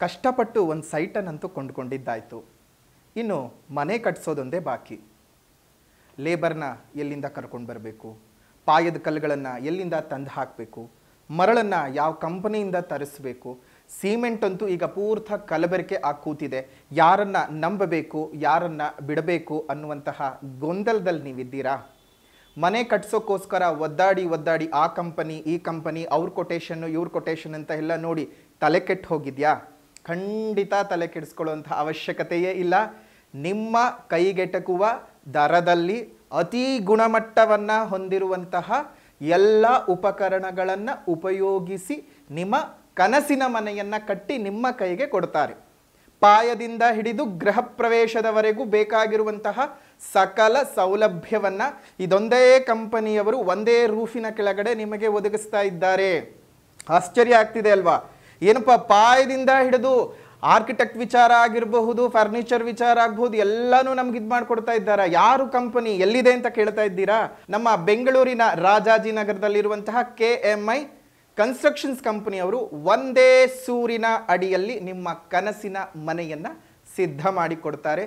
ಕಷ್ಟಪಟ್ಟು ಒಂದು ಸೈಟನ್ನಂತೂ ಕೊಂಡ್ಕೊಂಡಿದ್ದಾಯಿತು. ಇನ್ನು ಮನೆ ಕಟ್ಸೋದೊಂದೇ ಬಾಕಿ. ಲೇಬರ್ನ ಎಲ್ಲಿಂದ ಕರ್ಕೊಂಡು ಬರಬೇಕು, ಪಾಯದ ಕಲ್ಲುಗಳನ್ನು ಎಲ್ಲಿಂದ ತಂದು ಹಾಕಬೇಕು, ಮರಳನ್ನು ಯಾವ ಕಂಪನಿಯಿಂದ ತರಿಸಬೇಕು, ಸಿಮೆಂಟ್ ಅಂತೂ ಈಗ ಪೂರ್ತಿ ಕಲಬೆರಕೆ ಆಗಿ ಕೂತಿದೆ. ಯಾರನ್ನು ನಂಬಬೇಕು, ಯಾರನ್ನು ಬಿಡಬೇಕು ಅನ್ನುವಂತಹ ಗೊಂದಲದಲ್ಲಿ ನೀವಿದ್ದೀರಾ? ಮನೆ ಕಟ್ಸೋಕ್ಕೋಸ್ಕರ ಒದ್ದಾಡಿ ಆ ಕಂಪನಿ ಈ ಕಂಪನಿ, ಅವ್ರ ಕೊಟೇಶನ್ನು ಇವ್ರ ಕೊಟೇಶನ್ ಅಂತ ಎಲ್ಲ ನೋಡಿ ತಲೆ ಕೆಟ್ಟು ಹೋಗಿದ್ಯಾ? ಖಂಡಿತ ತಲೆ ಕೆಡಿಸ್ಕೊಳ್ಳುವಂಥ ಅವಶ್ಯಕತೆಯೇ ಇಲ್ಲ. ನಿಮ್ಮ ಕೈಗೆಟಕುವ ದರದಲ್ಲಿ ಅತಿ ಗುಣಮಟ್ಟವನ್ನು ಹೊಂದಿರುವಂತಹ ಎಲ್ಲ ಉಪಕರಣಗಳನ್ನು ಉಪಯೋಗಿಸಿ ನಿಮ್ಮ ಕನಸಿನ ಮನೆಯನ್ನು ಕಟ್ಟಿ ನಿಮ್ಮ ಕೈಗೆ ಕೊಡ್ತಾರೆ. ಪಾಯದಿಂದ ಹಿಡಿದು ಗೃಹ ಪ್ರವೇಶದವರೆಗೂ ಬೇಕಾಗಿರುವಂತಹ ಸಕಲ ಸೌಲಭ್ಯವನ್ನು ಇದೊಂದೇ ಕಂಪನಿಯವರು ಒಂದೇ ರೂಫಿನ ಕೆಳಗಡೆ ನಿಮಗೆ ಒದಗಿಸ್ತಾ ಇದ್ದಾರೆ. ಆಶ್ಚರ್ಯ ಆಗ್ತಿದೆ ಅಲ್ವಾ? ಏನಪ್ಪ, ಪಾಯದಿಂದ ಹಿಡಿದು ಆರ್ಕಿಟೆಕ್ಟ್ ವಿಚಾರ ಆಗಿರಬಹುದು, ಫರ್ನಿಚರ್ ವಿಚಾರ ಆಗಬಹುದು, ಎಲ್ಲನೂ ನಮ್ಗೆ ಇದು ಮಾಡಿಕೊಡ್ತಾ ಇದ್ದಾರೆ. ಯಾರು ಕಂಪನಿ, ಎಲ್ಲಿದೆ ಅಂತ ಕೇಳ್ತಾ ಇದ್ದೀರಾ? ನಮ್ಮ ಬೆಂಗಳೂರಿನ ರಾಜಾಜಿನಗರದಲ್ಲಿರುವಂತಹ KMI ಕನ್ಸ್ಟ್ರಕ್ಷನ್ಸ್ ಕಂಪನಿಯವರು ಒಂದೇ ಸೂರಿನ ಅಡಿಯಲ್ಲಿ ನಿಮ್ಮ ಕನಸಿನ ಮನೆಯನ್ನು ಸಿದ್ಧ ಮಾಡಿಕೊಡ್ತಾರೆ.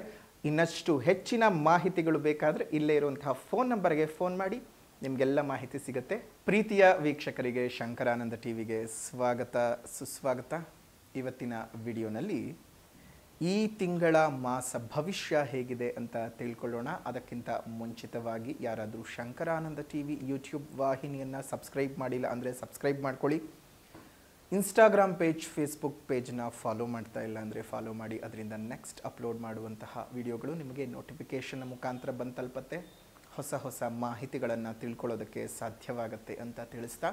ಇನ್ನಷ್ಟು ಹೆಚ್ಚಿನ ಮಾಹಿತಿಗಳು ಬೇಕಾದರೆ ಇಲ್ಲೇ ಇರುವಂತಹ ಫೋನ್ ನಂಬರ್ಗೆ ಫೋನ್ ಮಾಡಿ, ನಿಮಗೆಲ್ಲ ಮಾಹಿತಿ ಸಿಗುತ್ತೆ. ಪ್ರೀತಿಯ ವೀಕ್ಷಕರಿಗೆ ಶಂಕರಾನಂದ ಟಿವಿಗೆ ಸ್ವಾಗತ ಸುಸ್ವಾಗತ. ಇವತ್ತಿನ ವಿಡಿಯೋನಲ್ಲಿ ಈ ತಿಂಗಳ ಮಾಸ ಭವಿಷ್ಯ ಹೇಗಿದೆ ಅಂತ ತಿಳ್ಕೊಳ್ಳೋಣ. ಅದಕ್ಕಿಂತ ಮುಂಚಿತವಾಗಿ ಯಾರಾದರೂ ಶಂಕರಾನಂದ ಟಿವಿ ಯೂಟ್ಯೂಬ್ ವಾಹಿನಿಯನ್ನು ಸಬ್ಸ್ಕ್ರೈಬ್ ಮಾಡಿಲ್ಲ ಅಂದರೆ ಸಬ್ಸ್ಕ್ರೈಬ್ ಮಾಡ್ಕೊಳ್ಳಿ. ಇನ್ಸ್ಟಾಗ್ರಾಮ್ ಪೇಜ್, ಫೇಸ್ಬುಕ್ ಪೇಜ್ನ ಫಾಲೋ ಮಾಡ್ತಾ ಇಲ್ಲ ಅಂದರೆ ಫಾಲೋ ಮಾಡಿ. ಅದರಿಂದ ನೆಕ್ಸ್ಟ್ ಅಪ್ಲೋಡ್ ಮಾಡುವಂತಹ ವಿಡಿಯೋಗಳು ನಿಮಗೆ ನೋಟಿಫಿಕೇಷನ್ ಮುಖಾಂತರ ಬಂದು ತಲುಪತ್ತೆ. ಹೊಸ ಮಾಹಿತಿಗಳನ್ನು ತಿಳ್ಕೊಳ್ಳೋದಕ್ಕೆ ಸಾಧ್ಯವಾಗುತ್ತೆ ಅಂತ ತಿಳಿಸ್ತಾ,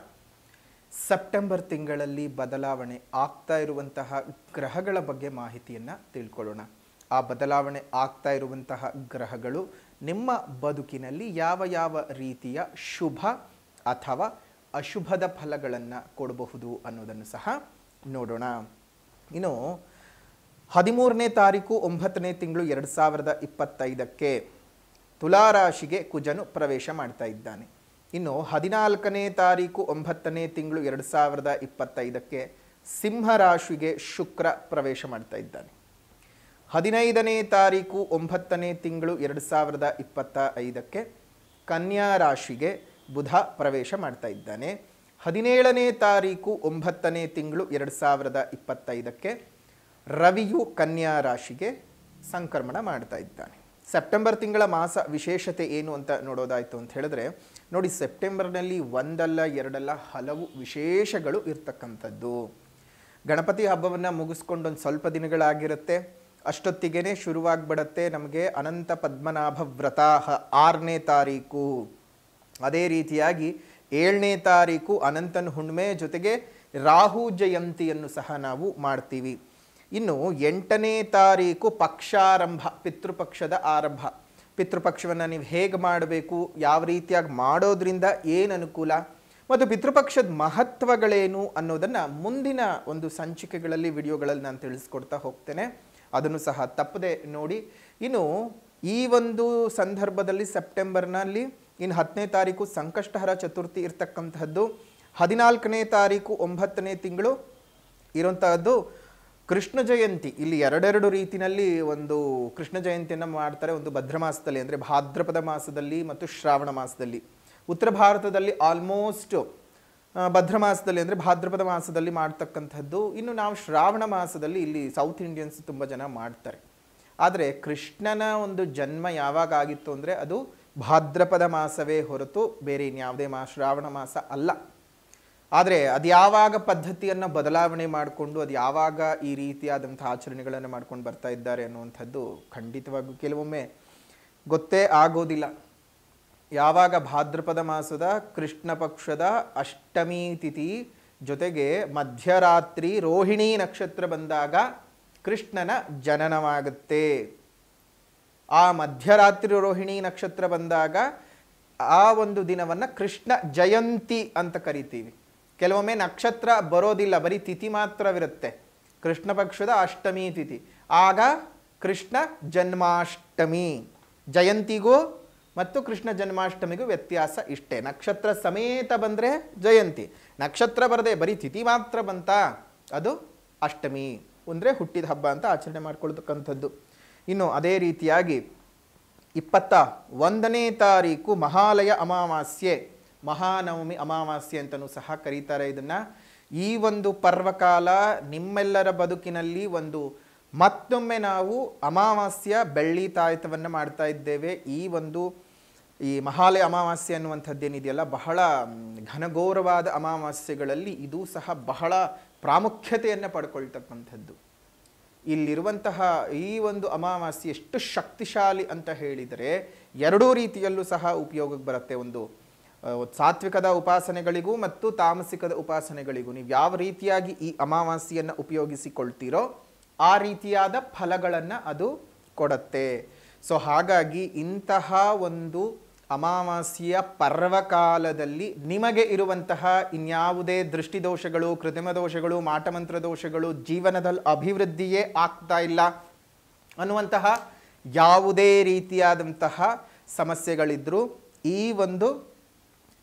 ಸೆಪ್ಟೆಂಬರ್ ತಿಂಗಳಲ್ಲಿ ಬದಲಾವಣೆ ಆಗ್ತಾ ಇರುವಂತಹ ಗ್ರಹಗಳ ಬಗ್ಗೆ ಮಾಹಿತಿಯನ್ನು ತಿಳ್ಕೊಳ್ಳೋಣ. ಆ ಬದಲಾವಣೆ ಆಗ್ತಾ ಇರುವಂತಹ ಗ್ರಹಗಳು ನಿಮ್ಮ ಬದುಕಿನಲ್ಲಿ ಯಾವ ರೀತಿಯ ಶುಭ ಅಥವಾ ಅಶುಭದ ಫಲಗಳನ್ನು ಕೊಡಬಹುದು ಅನ್ನೋದನ್ನು ಸಹ ನೋಡೋಣ. ಇನ್ನು 13ನೇ ತಾರೀಕು 9ನೇ ತಿಂಗಳು 2025ಕ್ಕೆ ತುಲಾರಾಶಿಗೆ ಕುಜನು ಪ್ರವೇಶ ಮಾಡ್ತಾ ಇದ್ದಾನೆ. ಇನ್ನು 14ನೇ ತಾರೀಕು 9ನೇ ತಿಂಗಳು 2025ಕ್ಕೆ ಸಿಂಹರಾಶಿಗೆ ಶುಕ್ರ ಪ್ರವೇಶ ಮಾಡ್ತಾ ಇದ್ದಾನೆ. 15ನೇ ತಾರೀಕು 9ನೇ ತಿಂಗಳು 2025ಕ್ಕೆ ಕನ್ಯಾ ರಾಶಿಗೆ ಬುಧ ಪ್ರವೇಶ ಮಾಡ್ತಾ ಇದ್ದಾನೆ. 17ನೇ ತಾರೀಕು 9ನೇ ತಿಂಗಳು 2025ಕ್ಕೆ ರವಿಯು ಕನ್ಯಾ ರಾಶಿಗೆ ಸಂಕ್ರಮಣ ಮಾಡ್ತಾ ಇದ್ದಾನೆ. ಸೆಪ್ಟೆಂಬರ್ ತಿಂಗಳ ಮಾಸ ವಿಶೇಷತೆ ಏನು ಅಂತ ನೋಡೋದಾಯಿತು ಅಂತ ಹೇಳಿದ್ರೆ, ನೋಡಿ, ಸೆಪ್ಟೆಂಬರ್ನಲ್ಲಿ ಒಂದಲ್ಲ ಎರಡಲ್ಲ ಹಲವು ವಿಶೇಷಗಳು ಇರ್ತಕ್ಕಂಥದ್ದು. ಗಣಪತಿ ಹಬ್ಬವನ್ನು ಮುಗಿಸ್ಕೊಂಡು ಒಂದು ಸ್ವಲ್ಪ ದಿನಗಳಾಗಿರುತ್ತೆ. ಅಷ್ಟೊತ್ತಿಗೆ ಶುರುವಾಗ್ಬಿಡತ್ತೆ ನಮಗೆ ಅನಂತ ಪದ್ಮನಾಭ ವ್ರತ 6ನೇ ತಾರೀಕು. ಅದೇ ರೀತಿಯಾಗಿ 7ನೇ ತಾರೀಕು ಅನಂತನ ಹುಣ್ಣಿಮೆ, ಜೊತೆಗೆ ರಾಹು ಜಯಂತಿಯನ್ನು ಸಹ ನಾವು ಮಾಡ್ತೀವಿ. ಇನ್ನು 8ನೇ ತಾರೀಕು ಪಕ್ಷಾರಂಭ, ಪಿತೃಪಕ್ಷದ ಆರಂಭ. ಪಿತೃಪಕ್ಷವನ್ನು ನೀವು ಹೇಗೆ ಮಾಡಬೇಕು, ಯಾವ ರೀತಿಯಾಗಿ ಮಾಡೋದ್ರಿಂದ ಏನು ಅನುಕೂಲ ಮತ್ತು ಪಿತೃಪಕ್ಷದ ಮಹತ್ವಗಳೇನು ಅನ್ನೋದನ್ನು ಮುಂದಿನ ಒಂದು ಸಂಚಿಕೆಗಳಲ್ಲಿ ವಿಡಿಯೋಗಳಲ್ಲಿ ನಾನು ತಿಳಿಸ್ಕೊಡ್ತಾ ಹೋಗ್ತೇನೆ. ಅದನ್ನು ಸಹ ತಪ್ಪದೆ ನೋಡಿ. ಇನ್ನು ಈ ಒಂದು ಸಂದರ್ಭದಲ್ಲಿ ಸೆಪ್ಟೆಂಬರ್ನಲ್ಲಿ ಇನ್ನು 10ನೇ ತಾರೀಕು ಸಂಕಷ್ಟಹರ ಚತುರ್ಥಿ ಇರ್ತಕ್ಕಂತಹದ್ದು. 14ನೇ ತಾರೀಕು 9ನೇ ತಿಂಗಳು ಇರುವಂತಹದ್ದು ಕೃಷ್ಣ ಜಯಂತಿ. ಇಲ್ಲಿ ಎರಡೆರಡು ರೀತಿಯಲ್ಲಿ ಒಂದು ಕೃಷ್ಣ ಜಯಂತಿಯನ್ನು ಮಾಡ್ತಾರೆ. ಒಂದು ಭದ್ರ ಮಾಸದಲ್ಲಿ ಅಂದರೆ ಭಾದ್ರಪದ ಮಾಸದಲ್ಲಿ ಮತ್ತು ಶ್ರಾವಣ ಮಾಸದಲ್ಲಿ. ಉತ್ತರ ಭಾರತದಲ್ಲಿ ಆಲ್ಮೋಸ್ಟ್ ಭದ್ರ ಮಾಸದಲ್ಲಿ ಅಂದರೆ ಭಾದ್ರಪದ ಮಾಸದಲ್ಲಿ ಮಾಡ್ತಕ್ಕಂಥದ್ದು. ಇನ್ನು ನಾವು ಶ್ರಾವಣ ಮಾಸದಲ್ಲಿ ಇಲ್ಲಿ ಸೌತ್ ಇಂಡಿಯನ್ಸ್ ತುಂಬ ಜನ ಮಾಡ್ತಾರೆ. ಆದರೆ ಕೃಷ್ಣನ ಒಂದು ಜನ್ಮ ಯಾವಾಗ ಆಗಿತ್ತು ಅಂದರೆ ಅದು ಭಾದ್ರಪದ ಮಾಸವೇ ಹೊರತು ಬೇರೆ ಇನ್ಯಾವುದೇ ಶ್ರಾವಣ ಮಾಸ ಅಲ್ಲ. ಆದರೆ ಅದು ಯಾವಾಗ ಪದ್ಧತಿಯನ್ನು ಬದಲಾವಣೆ ಮಾಡಿಕೊಂಡು ಅದು ಯಾವಾಗ ಈ ರೀತಿಯಾದಂಥ ಆಚರಣೆಗಳನ್ನು ಮಾಡ್ಕೊಂಡು ಬರ್ತಾ ಇದ್ದಾರೆ ಅನ್ನುವಂಥದ್ದು ಖಂಡಿತವಾಗಿಯೂ ಕೆಲವೊಮ್ಮೆ ಗೊತ್ತೇ ಆಗೋದಿಲ್ಲ. ಯಾವಾಗ ಭಾದ್ರಪದ ಮಾಸದ ಕೃಷ್ಣ ಪಕ್ಷದ ಅಷ್ಟಮಿ ತಿಥಿ ಜೊತೆಗೆ ಮಧ್ಯರಾತ್ರಿ ರೋಹಿಣಿ ನಕ್ಷತ್ರ ಬಂದಾಗ ಕೃಷ್ಣನ ಜನನವಾಗುತ್ತೆ. ಆ ಮಧ್ಯರಾತ್ರಿ ರೋಹಿಣಿ ನಕ್ಷತ್ರ ಬಂದಾಗ ಆ ಒಂದು ದಿನವನ್ನು ಕೃಷ್ಣ ಜಯಂತಿ ಅಂತ ಕರಿತೀವಿ. ಕೆಲವೊಮ್ಮೆ ನಕ್ಷತ್ರ ಬರೋದಿಲ್ಲ, ಬರೀ ತಿಥಿ ಮಾತ್ರವಿರುತ್ತೆ. ಕೃಷ್ಣ ಪಕ್ಷದ ಅಷ್ಟಮಿ ತಿಥಿ, ಆಗ ಕೃಷ್ಣ ಜನ್ಮಾಷ್ಟಮಿ. ಜಯಂತಿಗೂ ಮತ್ತು ಕೃಷ್ಣ ಜನ್ಮಾಷ್ಟಮಿಗೂ ವ್ಯತ್ಯಾಸ ಇಷ್ಟೇ. ನಕ್ಷತ್ರ ಸಮೇತ ಬಂದರೆ ಜಯಂತಿ, ನಕ್ಷತ್ರ ಬರದೆ ಬರೀ ತಿಥಿ ಮಾತ್ರ ಬಂತ ಅದು ಅಷ್ಟಮಿ. ಅಂದರೆ ಹುಟ್ಟಿದ ಹಬ್ಬ ಅಂತ ಆಚರಣೆ ಮಾಡ್ಕೊಳ್ತಕ್ಕಂಥದ್ದು. ಇನ್ನು ಅದೇ ರೀತಿಯಾಗಿ 21ನೇ ತಾರೀಕು ಮಹಾಲಯ ಅಮಾವಾಸ್ಯೆ, ಮಹಾನವಮಿ ಅಮಾವಾಸ್ಯೆ ಅಂತಲೂ ಸಹ ಕರೀತಾರೆ ಇದನ್ನು. ಈ ಒಂದು ಪರ್ವಕಾಲ ನಿಮ್ಮೆಲ್ಲರ ಬದುಕಿನಲ್ಲಿ ಮತ್ತೊಮ್ಮೆ ನಾವು ಅಮಾವಾಸ್ಯ ಬೆಳ್ಳಿ ತಾಯತವನ್ನು ಮಾಡ್ತಾ ಇದ್ದೇವೆ. ಈ ಮಹಾಲಯ ಅಮಾವಾಸ್ಯೆ ಅನ್ನುವಂಥದ್ದೇನಿದೆಯಲ್ಲ, ಬಹಳ ಘನಘೋರವಾದ ಅಮಾವಾಸ್ಯೆಗಳಲ್ಲಿ ಇದು ಸಹ ಬಹಳ ಪ್ರಾಮುಖ್ಯತೆಯನ್ನು ಪಡ್ಕೊಳ್ತಕ್ಕಂಥದ್ದು. ಇಲ್ಲಿರುವಂತಹ ಈ ಅಮಾವಾಸ್ಯೆ ಎಷ್ಟು ಶಕ್ತಿಶಾಲಿ ಅಂತ ಹೇಳಿದರೆ ಎರಡೂ ರೀತಿಯಲ್ಲೂ ಸಹ ಉಪಯೋಗಕ್ಕೆ ಬರುತ್ತೆ. ಸಾತ್ವಿಕದ ಉಪಾಸನೆಗಳಿಗೂ ಮತ್ತು ತಾಮಸಿಕದ ಉಪಾಸನೆಗಳಿಗೂ ನೀವು ಯಾವ ರೀತಿಯಾಗಿ ಈ ಅಮಾವಾಸ್ಯೆಯನ್ನು ಉಪಯೋಗಿಸಿಕೊಳ್ತೀರೋ ಆ ರೀತಿಯಾದ ಫಲಗಳನ್ನು ಅದು ಕೊಡುತ್ತೆ. ಸೊ ಹಾಗಾಗಿ ಇಂತಹ ಅಮಾವಾಸ್ಯೆಯ ಪರ್ವಕಾಲದಲ್ಲಿ ನಿಮಗೆ ಇರುವಂತಹ ಇನ್ಯಾವುದೇ ದೃಷ್ಟಿದೋಷಗಳು, ಕೃತ್ರಿಮ ದೋಷಗಳು, ಮಾಟಮಂತ್ರ ದೋಷಗಳು, ಜೀವನದಲ್ಲಿ ಅಭಿವೃದ್ಧಿಯೇ ಆಗ್ತಾ ಇಲ್ಲ ಅನ್ನುವಂತಹ ಯಾವುದೇ ರೀತಿಯಾದಂತಹ ಸಮಸ್ಯೆಗಳಿದ್ರೂ ಈ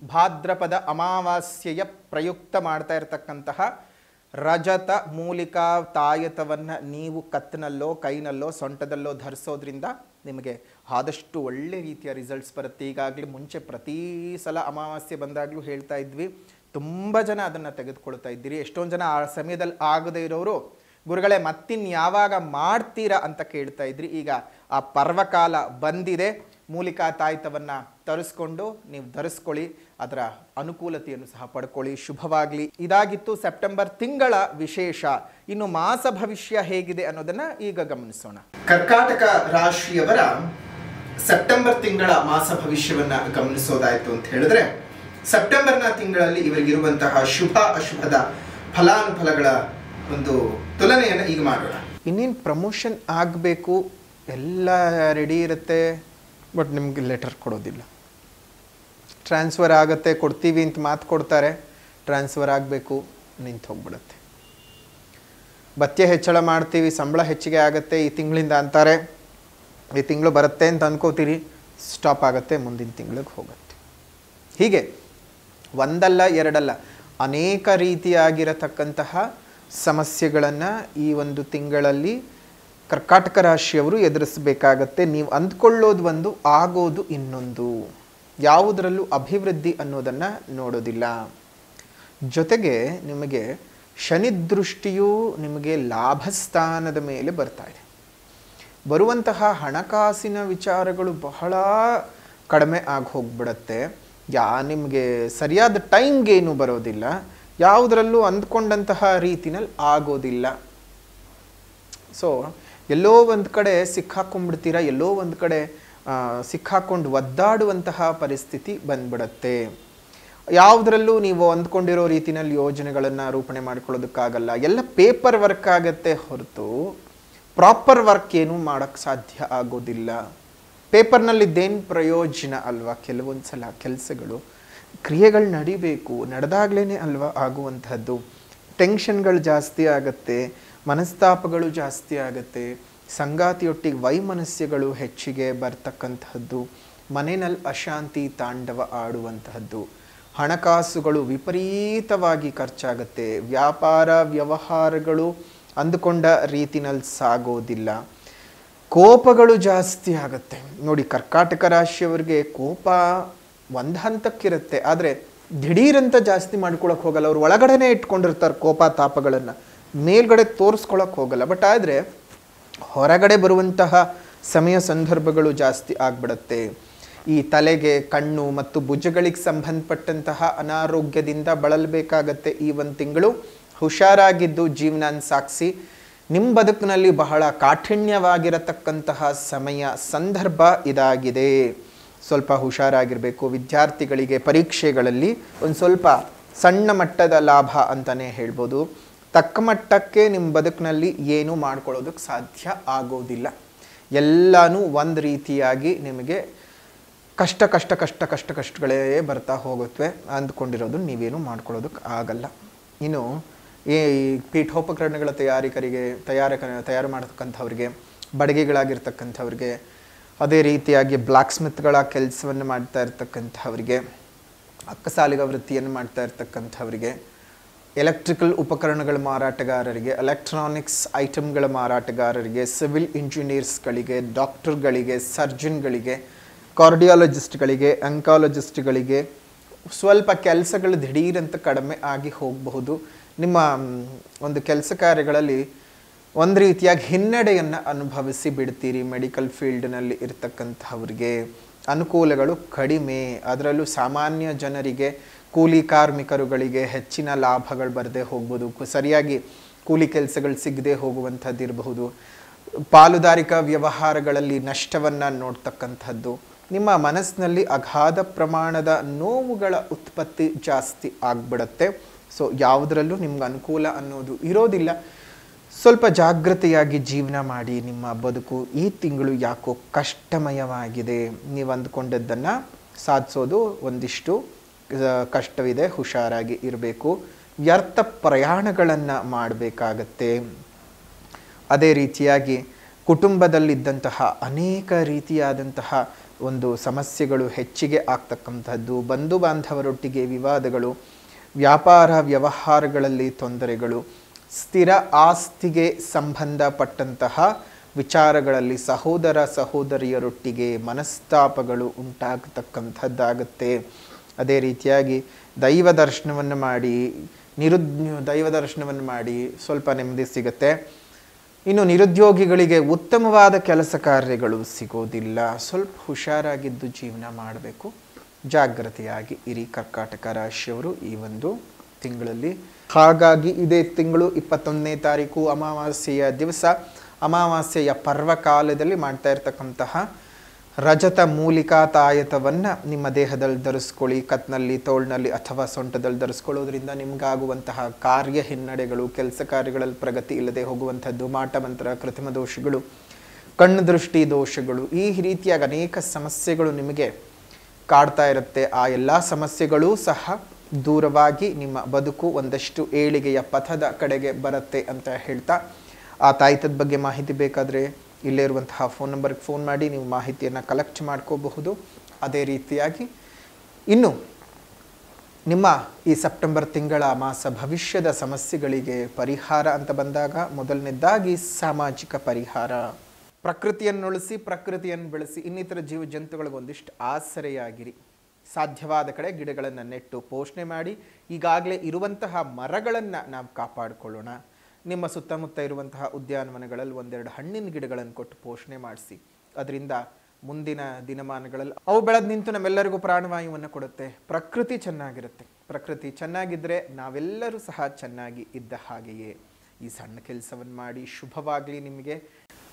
ಭಾದ್ರಪದ ಅಮಾವಾಸ್ಯೆಯ ಪ್ರಯುಕ್ತ ಮಾಡ್ತಾ ಇರತಕ್ಕಂತಹ ರಜತ ಮೂಲಿಕಾ ತಾಯತವನ್ನು ನೀವು ಕತ್ತಿನಲ್ಲೋ, ಕೈನಲ್ಲೋ, ಸೊಂಟದಲ್ಲೋ ಧರಿಸೋದ್ರಿಂದ ನಿಮಗೆ ಆದಷ್ಟು ಒಳ್ಳೆ ರೀತಿಯ ರಿಸಲ್ಟ್ಸ್ ಬರುತ್ತೆ. ಈಗಾಗಲೇ ಮುಂಚೆ ಪ್ರತಿ ಸಲ ಅಮಾವಾಸ್ಯೆ ಬಂದಾಗಲೂ ಹೇಳ್ತಾ ಇದ್ವಿ, ತುಂಬ ಜನ ಅದನ್ನು ತೆಗೆದುಕೊಳ್ತಾ ಇದ್ದೀರಿ. ಎಷ್ಟೊಂದು ಜನ ಆ ಸಮಯದಲ್ಲಿ ಆಗದೇ ಇರೋರು ಗುರುಗಳೇ ಮತ್ತಿನ್ಯಾವಾಗ ಮಾಡ್ತೀರಾ ಅಂತ ಕೇಳ್ತಾ ಇದ್ರಿ. ಈಗ ಆ ಪರ್ವಕಾಲ ಬಂದಿದೆ, ಮೂಲಿಕಾ ತಾಯ್ತವನ್ನು ತರಿಸ್ಕೊಂಡು ನೀವು ಧರಿಸ್ಕೊಳ್ಳಿ, ಅದರ ಅನುಕೂಲತೆಯನ್ನು ಸಹ ಪಡ್ಕೊಳ್ಳಿ. ಶುಭವಾಗಲಿ. ಇದಾಗಿತ್ತು ಸೆಪ್ಟೆಂಬರ್ ತಿಂಗಳ ವಿಶೇಷ. ಇನ್ನು ಮಾಸ ಭವಿಷ್ಯ ಹೇಗಿದೆ ಅನ್ನೋದನ್ನ ಈಗ ಗಮನಿಸೋಣ. ಕರ್ಕಾಟಕ ರಾಶಿಯವರ ಸೆಪ್ಟೆಂಬರ್ ತಿಂಗಳ ಮಾಸ ಭವಿಷ್ಯವನ್ನ ಗಮನಿಸೋದಾಯ್ತು ಅಂತ ಹೇಳಿದ್ರೆ, ಸೆಪ್ಟೆಂಬರ್ನ ತಿಂಗಳಲ್ಲಿ ಇವರಿಗಿರುವಂತಹ ಶುಭ ಅಶುಭದ ಫಲಾನುಫಲಗಳ ತುಲನೆಯನ್ನು ಈಗ ಮಾಡೋಣ. ಇನ್ನೇನು ಪ್ರಮೋಷನ್ ಆಗಬೇಕು, ಎಲ್ಲ ರೆಡಿ ಇರುತ್ತೆ, ಬಟ್ ನಿಮಗೆ ಲೆಟರ್ ಕೊಡೋದಿಲ್ಲ. ಟ್ರಾನ್ಸ್ಫರ್ ಆಗುತ್ತೆ, ಕೊಡ್ತೀವಿ ಅಂತ ಮಾತು ಕೊಡ್ತಾರೆ, ಟ್ರಾನ್ಸ್ಫರ್ ಆಗಬೇಕು, ನಿಂತು ಹೋಗ್ಬಿಡುತ್ತೆ. ಭತ್ಯೆ ಹೆಚ್ಚಳ ಮಾಡ್ತೀವಿ, ಸಂಬಳ ಹೆಚ್ಚಿಗೆ ಆಗುತ್ತೆ ಈ ತಿಂಗಳಿಂದ ಅಂತಾರೆ, ಈ ತಿಂಗಳು ಬರುತ್ತೆ ಅಂತ ಅನ್ಕೋತೀರಿ, ಸ್ಟಾಪ್ ಆಗುತ್ತೆ, ಮುಂದಿನ ತಿಂಗಳಿಗೆ ಹೋಗುತ್ತೆ. ಹೀಗೆ ಒಂದಲ್ಲ ಎರಡಲ್ಲ ಅನೇಕ ರೀತಿಯಾಗಿರತಕ್ಕಂತಹ ಸಮಸ್ಯೆಗಳನ್ನು ಈ ತಿಂಗಳಲ್ಲಿ ಕರ್ಕಾಟಕ ರಾಶಿಯವರು ಎದುರಿಸಬೇಕಾಗತ್ತೆ. ನೀವು ಅಂದ್ಕೊಳ್ಳೋದು ಆಗೋದು ಇನ್ನೊಂದು, ಯಾವುದರಲ್ಲೂ ಅಭಿವೃದ್ಧಿ ಅನ್ನೋದನ್ನು ನೋಡೋದಿಲ್ಲ. ಜೊತೆಗೆ ನಿಮಗೆ ಶನಿ ದೃಷ್ಟಿಯು ನಿಮಗೆ ಲಾಭಸ್ಥಾನದ ಮೇಲೆ ಬರ್ತಾ ಇದೆ. ಬರುವಂತಹ ಹಣಕಾಸಿನ ವಿಚಾರಗಳು ಬಹಳ ಕಡಿಮೆ ಆಗಿ ಹೋಗ್ಬಿಡತ್ತೆ. ನಿಮಗೆ ಸರಿಯಾದ ಟೈಮ್ಗೇನು ಬರೋದಿಲ್ಲ, ಯಾವುದರಲ್ಲೂ ಅಂದ್ಕೊಂಡಂತಹ ರೀತಿನಲ್ಲಿ ಆಗೋದಿಲ್ಲ. ಸೊ ಎಲ್ಲೋ ಒಂದು ಕಡೆ ಸಿಕ್ಕಾಕೊಂಡ್ಬಿಡ್ತೀರಾ, ಎಲ್ಲೋ ಒಂದು ಕಡೆ ಸಿಕ್ಕಾಕೊಂಡು ಒದ್ದಾಡುವಂತಹ ಪರಿಸ್ಥಿತಿ ಬಂದ್ಬಿಡತ್ತೆ. ಯಾವುದರಲ್ಲೂ ನೀವು ಅಂದ್ಕೊಂಡಿರೋ ರೀತಿಯಲ್ಲಿ ಯೋಜನೆಗಳನ್ನು ರೂಪಣೆ ಮಾಡ್ಕೊಳ್ಳೋದಕ್ಕಾಗಲ್ಲ. ಎಲ್ಲ ಪೇಪರ್ ವರ್ಕ್ ಆಗತ್ತೆ ಹೊರತು ಪ್ರಾಪರ್ ವರ್ಕ್ ಏನೂ ಮಾಡೋಕ್ಕೆ ಸಾಧ್ಯ ಆಗೋದಿಲ್ಲ. ಪೇಪರ್ನಲ್ಲಿದ್ದೇನು ಪ್ರಯೋಜನ ಅಲ್ವಾ? ಕೆಲವೊಂದು ಸಲ ಕೆಲಸಗಳು ಕ್ರಿಯೆಗಳು ನಡಿಬೇಕು, ನಡೆದಾಗ್ಲೇ ಅಲ್ವಾ ಆಗುವಂಥದ್ದು. ಟೆನ್ಷನ್ಗಳು ಜಾಸ್ತಿ ಆಗತ್ತೆ, ಮನಸ್ತಾಪಗಳು ಜಾಸ್ತಿ ಆಗತ್ತೆ, ಸಂಗಾತಿಯೊಟ್ಟಿಗೆ ವೈಮನಸ್ಯಗಳು ಹೆಚ್ಚಿಗೆ ಬರ್ತಕ್ಕಂತಹದ್ದು, ಮನೆಯಲ್ಲಿ ಅಶಾಂತಿ ತಾಂಡವ ಆಡುವಂತಹದ್ದು, ಹಣಕಾಸುಗಳು ವಿಪರೀತವಾಗಿ ಖರ್ಚಾಗತ್ತೆ, ವ್ಯಾಪಾರ ವ್ಯವಹಾರಗಳು ಅಂದುಕೊಂಡ ರೀತಿನಲ್ಲಿ ಸಾಗೋದಿಲ್ಲ, ಕೋಪಗಳು ಜಾಸ್ತಿ ಆಗತ್ತೆ. ನೋಡಿ, ಕರ್ಕಾಟಕ ರಾಶಿಯವರಿಗೆ ಕೋಪ ಒಂದು ಹಂತಕ್ಕಿರುತ್ತೆ, ಆದರೆ ದಿಢೀರಂತ ಜಾಸ್ತಿ ಮಾಡ್ಕೊಳಕ್ಕೆ ಹೋಗಲ್ಲ. ಅವ್ರು ಒಳಗಡೆನೇ ಇಟ್ಕೊಂಡಿರ್ತಾರೆ ಕೋಪ ತಾಪಗಳನ್ನು, ಮೇಲ್ಗಡೆ ತೋರಿಸ್ಕೊಳಕ್ಕೆ ಹೋಗಲ್ಲ. ಬಟ್ ಆದರೆ ಹೊರಗಡೆ ಬರುವಂತಹ ಸಮಯ ಸಂದರ್ಭಗಳು ಜಾಸ್ತಿ ಆಗ್ಬಿಡತ್ತೆ. ಈ ತಲೆಗೆ, ಕಣ್ಣು ಮತ್ತು ಭುಜಗಳಿಗೆ ಸಂಬಂಧಪಟ್ಟಂತಹ ಅನಾರೋಗ್ಯದಿಂದ ಬಳಲಬೇಕಾಗತ್ತೆ. ಈ ಒಂದು ತಿಂಗಳು ಹುಷಾರಾಗಿದ್ದು ಜೀವನ ಸಾಗಿಸಿ. ನಿಮ್ಮ ಬದುಕಿನಲ್ಲಿ ಬಹಳ ಕಾಠಿಣ್ಯವಾಗಿರತಕ್ಕಂತಹ ಸಮಯ ಸಂದರ್ಭ ಇದಾಗಿದೆ. ಸ್ವಲ್ಪ ಹುಷಾರಾಗಿರಬೇಕು. ವಿದ್ಯಾರ್ಥಿಗಳಿಗೆ ಪರೀಕ್ಷೆಗಳಲ್ಲಿ ಒಂದು ಸ್ವಲ್ಪ ಸಣ್ಣ ಮಟ್ಟದ ಲಾಭ ಅಂತಲೇ ಹೇಳ್ಬೋದು. ತಕ್ಕ ಮಟ್ಟಕ್ಕೆ ನಿಮ್ಮ ಬದುಕಿನಲ್ಲಿ ಏನೂ ಮಾಡ್ಕೊಳ್ಳೋದಕ್ಕೆ ಸಾಧ್ಯ ಆಗೋದಿಲ್ಲ. ಎಲ್ಲನೂ ಒಂದು ರೀತಿಯಾಗಿ ನಿಮಗೆ ಕಷ್ಟಗಳೇ ಬರ್ತಾ ಹೋಗುತ್ತವೆ. ಅಂದ್ಕೊಂಡಿರೋದು ನೀವೇನು ಮಾಡ್ಕೊಳ್ಳೋದಕ್ಕೆ ಆಗಲ್ಲ. ಇನ್ನು ಈ ಪೀಠೋಪಕರಣಗಳ ತಯಾರು ಮಾಡತಕ್ಕಂಥವ್ರಿಗೆ, ಬಡಗಿಗಳಾಗಿರ್ತಕ್ಕಂಥವ್ರಿಗೆ, ಅದೇ ರೀತಿಯಾಗಿ ಬ್ಲ್ಯಾಕ್ ಸ್ಮಿತ್ಗಳ ಕೆಲಸವನ್ನು ಮಾಡ್ತಾ ಇರ್ತಕ್ಕಂಥವ್ರಿಗೆ, ಅಕ್ಕಸಾಲಿಗ ವೃತ್ತಿಯನ್ನು ಮಾಡ್ತಾ ಇರ್ತಕ್ಕಂಥವ್ರಿಗೆ, ಎಲೆಕ್ಟ್ರಿಕಲ್ ಉಪಕರಣಗಳ ಮಾರಾಟಗಾರರಿಗೆ, ಎಲೆಕ್ಟ್ರಾನಿಕ್ಸ್ ಐಟಮ್ಗಳ ಮಾರಾಟಗಾರರಿಗೆ, ಸಿವಿಲ್ ಇಂಜಿನಿಯರ್ಸ್ಗಳಿಗೆ, ಡಾಕ್ಟರ್ಗಳಿಗೆ, ಸರ್ಜನ್ಗಳಿಗೆ, ಕಾರ್ಡಿಯಾಲಜಿಸ್ಟ್ಗಳಿಗೆ, ಅಂಕಾಲಜಿಸ್ಟ್ಗಳಿಗೆ ಸ್ವಲ್ಪ ಕೆಲಸಗಳು ದಿಢೀರಂತ ಕಡಿಮೆ ಆಗಿ ಹೋಗಬಹುದು. ನಿಮ್ಮ ಒಂದು ಕೆಲಸ ಕಾರ್ಯಗಳಲ್ಲಿ ಒಂದು ರೀತಿಯಾಗಿ ಹಿನ್ನಡೆಯನ್ನು ಅನುಭವಿಸಿ ಬಿಡ್ತೀರಿ. ಮೆಡಿಕಲ್ ಫೀಲ್ಡ್ನಲ್ಲಿ ಇರ್ತಕ್ಕಂಥವ್ರಿಗೆ ಅನುಕೂಲಗಳು ಕಡಿಮೆ. ಅದರಲ್ಲೂ ಸಾಮಾನ್ಯ ಜನರಿಗೆ, ಕೂಲಿ ಕಾರ್ಮಿಕರುಗಳಿಗೆ ಹೆಚ್ಚಿನ ಲಾಭಗಳು ಬರದೆ ಹೋಗ್ಬೋದು. ಸರಿಯಾಗಿ ಕೂಲಿ ಕೆಲಸಗಳು ಸಿಗದೆ ಹೋಗುವಂಥದ್ದು ಇರಬಹುದು. ಪಾಲುದಾರಿಕಾ ವ್ಯವಹಾರಗಳಲ್ಲಿ ನಷ್ಟವನ್ನು ನೋಡ್ತಕ್ಕಂಥದ್ದು. ನಿಮ್ಮ ಮನಸ್ಸಿನಲ್ಲಿ ಅಗಾಧ ಪ್ರಮಾಣದ ನೋವುಗಳ ಉತ್ಪತ್ತಿ ಜಾಸ್ತಿ ಆಗಿಬಿಡುತ್ತೆ. ಸೊ ಯಾವುದರಲ್ಲೂ ನಿಮ್ಗೆ ಅನುಕೂಲ ಅನ್ನೋದು ಇರೋದಿಲ್ಲ. ಸ್ವಲ್ಪ ಜಾಗೃತೆಯಾಗಿ ಜೀವನ ಮಾಡಿ. ನಿಮ್ಮ ಬದುಕು ಈ ತಿಂಗಳು ಯಾಕೋ ಕಷ್ಟಮಯವಾಗಿದೆ. ನೀವು ಅಂದ್ಕೊಂಡದ್ದನ್ನು ಸಾಧಿಸೋದು ಒಂದಿಷ್ಟು ಕಷ್ಟವಿದೆ, ಹುಷಾರಾಗಿ ಇರಬೇಕು. ವ್ಯರ್ಥ ಪ್ರಯಾಣಗಳನ್ನು ಮಾಡಬೇಕಾಗತ್ತೆ. ಅದೇ ರೀತಿಯಾಗಿ ಕುಟುಂಬದಲ್ಲಿದ್ದಂತಹ ಅನೇಕ ರೀತಿಯಾದಂತಹ ಒಂದು ಸಮಸ್ಯೆಗಳು ಹೆಚ್ಚಿಗೆ ಆಗ್ತಕ್ಕಂಥದ್ದು, ಬಂಧು ಬಾಂಧವರೊಟ್ಟಿಗೆ ವಿವಾದಗಳು, ವ್ಯಾಪಾರ ವ್ಯವಹಾರಗಳಲ್ಲಿ ತೊಂದರೆಗಳು, ಸ್ಥಿರ ಆಸ್ತಿಗೆ ಸಂಬಂಧಪಟ್ಟಂತಹ ವಿಚಾರಗಳಲ್ಲಿ ಸಹೋದರ ಸಹೋದರಿಯರೊಟ್ಟಿಗೆ ಮನಸ್ತಾಪಗಳು ಉಂಟಾಗತಕ್ಕಂಥದ್ದಾಗುತ್ತೆ. ಅದೇ ರೀತಿಯಾಗಿ ದೈವ ದರ್ಶನವನ್ನು ಮಾಡಿ ಸ್ವಲ್ಪ ನೆಮ್ಮದಿ ಸಿಗುತ್ತೆ. ಇನ್ನು ನಿರುದ್ಯೋಗಿಗಳಿಗೆ ಉತ್ತಮವಾದ ಕೆಲಸ ಕಾರ್ಯಗಳು ಸಿಗೋದಿಲ್ಲ. ಸ್ವಲ್ಪ ಹುಷಾರಾಗಿದ್ದು ಜೀವನ ಮಾಡಬೇಕು. ಜಾಗ್ರತೆಯಾಗಿ ಇರಿ ಕರ್ಕಾಟಕ ರಾಶಿಯವರು ಈ ಒಂದು ತಿಂಗಳಲ್ಲಿ. ಹಾಗಾಗಿ ಇದೇ ತಿಂಗಳು 21ನೇ ತಾರೀಕು ಅಮಾವಾಸ್ಯೆಯ ದಿವಸ, ಅಮಾವಾಸ್ಯೆಯ ಪರ್ವಕಾಲದಲ್ಲಿ ಮಾಡ್ತಾ ಇರ್ತಕ್ಕಂತಹ ರಜತ ಮೂಲಿಕಾ ತಾಯತವನ್ನು ನಿಮ್ಮ ದೇಹದಲ್ಲಿ ಧರಿಸ್ಕೊಳ್ಳಿ. ಕತ್ನಲ್ಲಿ, ತೋಳ್ನಲ್ಲಿ ಅಥವಾ ಸೊಂಟದಲ್ಲಿ ಧರಿಸ್ಕೊಳ್ಳೋದ್ರಿಂದ ನಿಮಗಾಗುವಂತಹ ಕಾರ್ಯ ಹಿನ್ನಡೆಗಳು, ಕೆಲಸ ಕಾರ್ಯಗಳಲ್ಲಿ ಪ್ರಗತಿ ಇಲ್ಲದೆ ಹೋಗುವಂಥದ್ದು, ಮಾಟ ಮಂತ್ರ, ಕೃತ್ರಿಮ ದೋಷಗಳು, ಕಣ್ಣು ದೃಷ್ಟಿ ದೋಷಗಳು, ಈ ರೀತಿಯಾಗಿ ಅನೇಕ ಸಮಸ್ಯೆಗಳು ನಿಮಗೆ ಕಾಡ್ತಾ ಇರುತ್ತೆ. ಆ ಎಲ್ಲ ಸಮಸ್ಯೆಗಳೂ ಸಹ ದೂರವಾಗಿ ನಿಮ್ಮ ಬದುಕು ಒಂದಷ್ಟು ಏಳಿಗೆಯ ಪಥದ ಕಡೆಗೆ ಬರುತ್ತೆ ಅಂತ ಹೇಳ್ತಾ, ಆ ತಾಯ್ತದ ಬಗ್ಗೆ ಮಾಹಿತಿ ಬೇಕಾದರೆ ಇಲ್ಲೇ ಇರುವಂತಹ ಫೋನ್ ನಂಬರ್ಗೆ ಫೋನ್ ಮಾಡಿ ನೀವು ಮಾಹಿತಿಯನ್ನು ಕಲೆಕ್ಟ್ ಮಾಡ್ಕೋಬಹುದು. ಅದೇ ರೀತಿಯಾಗಿ ಇನ್ನು ನಿಮ್ಮ ಈ ಸೆಪ್ಟೆಂಬರ್ ತಿಂಗಳ ಮಾಸ ಭವಿಷ್ಯದ ಸಮಸ್ಯೆಗಳಿಗೆ ಪರಿಹಾರ ಅಂತ ಬಂದಾಗ, ಮೊದಲನೇದಾಗಿ ಸಾಮಾಜಿಕ ಪರಿಹಾರ. ಪ್ರಕೃತಿಯನ್ನು ಉಳಿಸಿ, ಪ್ರಕೃತಿಯನ್ನು ಬೆಳೆಸಿ, ಇನ್ನಿತರ ಜೀವ ಜಂತುಗಳಿಗೆ ಒಂದಿಷ್ಟು ಆಸರೆಯಾಗಿರಿ. ಸಾಧ್ಯವಾದ ಕಡೆ ಗಿಡಗಳನ್ನು ನೆಟ್ಟು ಪೋಷಣೆ ಮಾಡಿ. ಈಗಾಗಲೇ ಇರುವಂತಹ ಮರಗಳನ್ನು ನಾವು ಕಾಪಾಡಿಕೊಳ್ಳೋಣ. ನಿಮ್ಮ ಸುತ್ತಮುತ್ತ ಇರುವಂತಹ ಉದ್ಯಾನವನಗಳಲ್ಲಿ ಒಂದೆರಡು ಹಣ್ಣಿನ ಗಿಡಗಳನ್ನು ಕೊಟ್ಟು ಪೋಷಣೆ ಮಾಡಿಸಿ. ಅದರಿಂದ ಮುಂದಿನ ದಿನಮಾನಗಳಲ್ಲಿ ಅವು ಬೆಳೆದು ನಿಂತು ನಮ್ಮೆಲ್ಲರಿಗೂ ಪ್ರಾಣವಾಯುವನ್ನು ಕೊಡುತ್ತೆ. ಪ್ರಕೃತಿ ಚೆನ್ನಾಗಿರುತ್ತೆ. ಪ್ರಕೃತಿ ಚೆನ್ನಾಗಿದ್ದರೆ ನಾವೆಲ್ಲರೂ ಸಹ ಚೆನ್ನಾಗಿ ಇದ್ದ ಹಾಗೆಯೇ. ಈ ಸಣ್ಣ ಕೆಲಸವನ್ನು ಮಾಡಿ. ಶುಭವಾಗಲಿ ನಿಮಗೆ.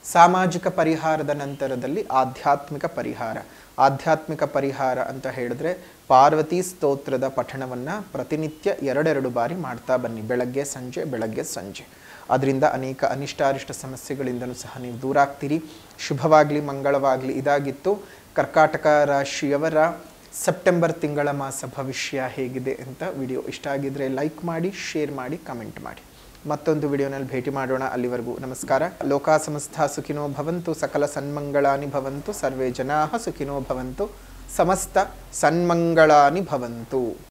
ಸಾಮಾಜಿಕ ಪರಿಹಾರದ ನಂತರದಲ್ಲಿ ಆಧ್ಯಾತ್ಮಿಕ ಪರಿಹಾರ. ಆಧ್ಯಾತ್ಮಿಕ ಪರಿಹಾರ ಅಂತ ಹೇಳಿದ್ರೆ ಪಾರ್ವತಿ ಸ್ತೋತ್ರದ ಪಠಣವನ್ನು ಪ್ರತಿನಿತ್ಯ 2 ಬಾರಿ ಮಾಡ್ತಾ ಬನ್ನಿ. ಬೆಳಗ್ಗೆ ಸಂಜೆ, ಬೆಳಗ್ಗೆ ಸಂಜೆ. ಅದರಿಂದ ಅನೇಕ ಅನಿಷ್ಟಾರಿಷ್ಟ ಸಮಸ್ಯೆಗಳಿಂದಲೂ ಸಹ ನೀವು ದೂರ ಆಗ್ತೀರಿ. ಶುಭವಾಗಲಿ, ಮಂಗಳವಾಗಲಿ. ಇದಾಗಿತ್ತು ಕರ್ಕಾಟಕ ರಾಶಿಯವರ ಸೆಪ್ಟೆಂಬರ್ ತಿಂಗಳ ಮಾಸ ಭವಿಷ್ಯ ಹೇಗಿದೆ ಅಂತ. ವಿಡಿಯೋ ಇಷ್ಟ ಆಗಿದ್ರೆ ಲೈಕ್ ಮಾಡಿ, ಶೇರ್ ಮಾಡಿ, ಕಮೆಂಟ್ ಮಾಡಿ. ಮತ್ತೊಂದು ವಿಡಿಯೋನಲ್ಲಿ ಭೇಟಿ ಮಾಡೋಣ. ಅಲ್ಲಿವರೆಗೂ ನಮಸ್ಕಾರ. ಲೋಕಾ ಸಮಸ್ತ ಸುಖಿನೋ ಭವಂತು, ಸಕಲ ಸನ್ಮಂಗಳಾನಿ ಭವಂತು, ಸರ್ವೇ ಜನಾಃ ಸುಖಿನೋ ಭವಂತು, ಸಮಸ್ತ ಸನ್ಮಂಗಳಾನಿ ಭವಂತು.